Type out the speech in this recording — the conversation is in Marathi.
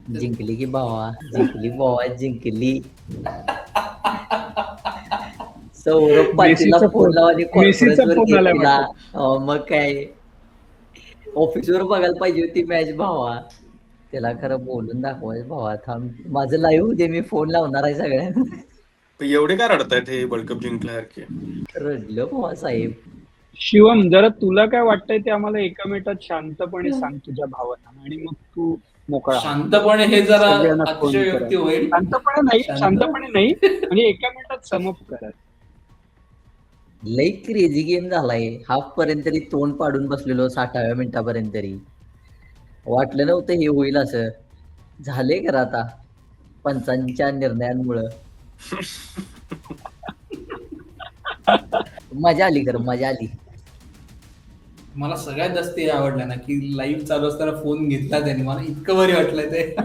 जिंकली की भावा, जिंकली भावा, जिंकली. सौरभ पाटीलला मेसीचा फोन लावा आणि कॉन्फरन्स मेसीचा वर फोन आलाय घेतला. वाटतं. मग काय ऑफिसवर बघायला पाहिजे होती मॅच भावा. त्याला खरं बोलून दाखवायचं भावा, थांब माझं लाईव्ह होऊ दे, मी फोन लावणार आहे सगळ्यांना. एवढे काय रडतायत हे वर्ल्ड कप जिंकल्यासारखे? रडलं भावा साहेब. शिवम, जरा तुला काय वाटतंय ते आम्हाला एका मिनिटात शांतपणे सांग तुझ्या भावना, आणि मग तू मोकळा हो. शांतपणे हे जरा सगळ्यांना फोन अतिशयोक्ती करा. होईल. शांतपणे नाही, म्हणजे एका मिनिटात समप करा. लई क्रेझी गेम झालाय. हाफ पर्यंत तरी तोंड पाडून बसलेलो, 60व्या मिनिटापर्यंत तरी वाटलं नव्हतं हे होईल असं. झाले खरं आता पंचांच्या निर्णयांमुळं. मजा आली खरं, मजा आली. मला सगळ्यात जास्त हे आवडलं ना की लाईव्ह चालू असताना फोन घेतला त्याने, मला इतकं बरी वाटलं ते.